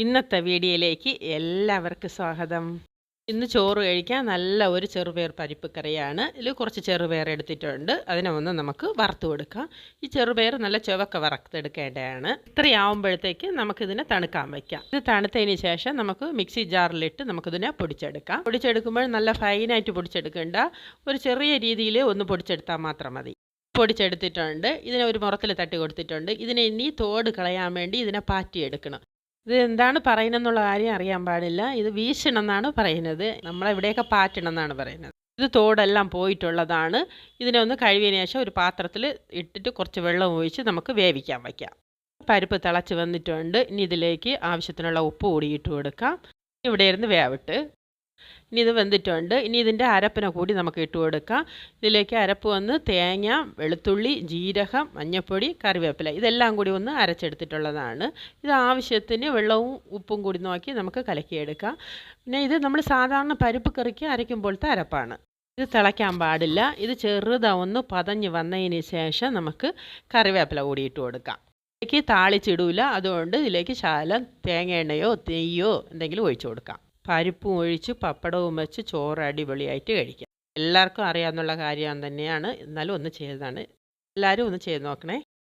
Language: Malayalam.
ഇന്നത്തെ വീഡിയോയിലേക്ക് എല്ലാവർക്കും സ്വാഗതം. ഇന്ന് ചോറ് കഴിക്കാൻ നല്ല ഒരു ചെറുപയർ പരിപ്പ് കറിയാണ്. ഇതിൽ കുറച്ച് ചെറുപയർ എടുത്തിട്ടുണ്ട്. അതിനെ ഒന്ന് നമുക്ക് വറുത്ത് കൊടുക്കാം. ഈ ചെറുപയർ നല്ല ചുവക്ക വറുത്തെടുക്കേണ്ടതാണ്. ഇത്രയാവുമ്പോഴത്തേക്ക് നമുക്കിതിനെ തണുക്കാൻ വയ്ക്കാം. ഇത് തണുത്തതിന് ശേഷം നമുക്ക് മിക്സി ജാറിലിട്ട് നമുക്കിതിനെ പൊടിച്ചെടുക്കാം. പൊടിച്ചെടുക്കുമ്പോൾ നല്ല ഫൈനായിട്ട് പൊടിച്ചെടുക്കേണ്ട, ഒരു ചെറിയ രീതിയിൽ ഒന്ന് പൊടിച്ചെടുത്താൽ മാത്രം മതി. പൊടിച്ചെടുത്തിട്ടുണ്ട്. ഇതിനെ ഒരു മുറത്തിൽ തട്ടി കൊടുത്തിട്ടുണ്ട്. ഇതിനെ ഇനി തോട് കളയാൻ വേണ്ടി ഇതിനെ പാറ്റിയെടുക്കണം. ഇത് എന്താണ് പറയുന്നതെന്നുള്ള കാര്യം അറിയാൻ പാടില്ല. ഇത് വീശണം എന്നാണ് പറയുന്നത്. നമ്മളെവിടെയൊക്കെ പാറ്റണം എന്നാണ് പറയുന്നത്. ഇത് തോടെല്ലാം പോയിട്ടുള്ളതാണ്. ഇതിനെ ഒന്ന് കഴുകിയതിന് ശേഷം ഒരു പാത്രത്തിൽ ഇട്ടിട്ട് കുറച്ച് വെള്ളം ഒഴിച്ച് നമുക്ക് വേവിക്കാൻ വയ്ക്കാം. പരിപ്പ് തിളച്ച് വന്നിട്ടുണ്ട്. ഇനി ഇതിലേക്ക് ആവശ്യത്തിനുള്ള ഉപ്പ് കൂടി ഇട്ട് കൊടുക്കാം. ഇവിടെ ഇരുന്ന് വേവിട്ട് ഇനി ഇത് വെന്തിട്ടുണ്ട്. ഇനി ഇതിൻ്റെ അരപ്പിനെ കൂടി നമുക്ക് ഇട്ട് കൊടുക്കാം. ഇതിലേക്ക് അരപ്പ് വന്ന് തേങ്ങ, വെളുത്തുള്ളി, ജീരകം, മഞ്ഞൾപ്പൊടി, കറിവേപ്പില ഇതെല്ലാം കൂടി ഒന്ന് അരച്ചെടുത്തിട്ടുള്ളതാണ്. ഇത് ആവശ്യത്തിന് വെള്ളവും ഉപ്പും കൂടി നോക്കി നമുക്ക് കലക്കിയെടുക്കാം. പിന്നെ ഇത് നമ്മൾ സാധാരണ പരിപ്പ് കറിക്ക് അരയ്ക്കുമ്പോഴത്തെ അരപ്പാണ്. ഇത് തിളയ്ക്കാൻ പാടില്ല. ഇത് ചെറുതാവൊന്ന് പതഞ്ഞ് വന്നതിന് ശേഷം നമുക്ക് കറിവേപ്പില കൂടി ഇട്ട് കൊടുക്കാം. ഇതിലേക്ക് താളിച്ചിടൂല, അതുകൊണ്ട് ഇതിലേക്ക് ശകലം തേങ്ങ എണ്ണയോ നെയ്യോ എന്തെങ്കിലും ഒഴിച്ചു കൊടുക്കാം. പരിപ്പും ഒഴിച്ച് പപ്പടവും വെച്ച് ചോറ് അടിപൊളിയായിട്ട് കഴിക്കാം. എല്ലാവർക്കും അറിയാവുന്ന കാര്യം തന്നെയാണ്, എന്നാലും ഒന്ന് ചെയ്തതാണ്. എല്ലാവരും ഒന്ന് ചെയ്ത് നോക്കണേ.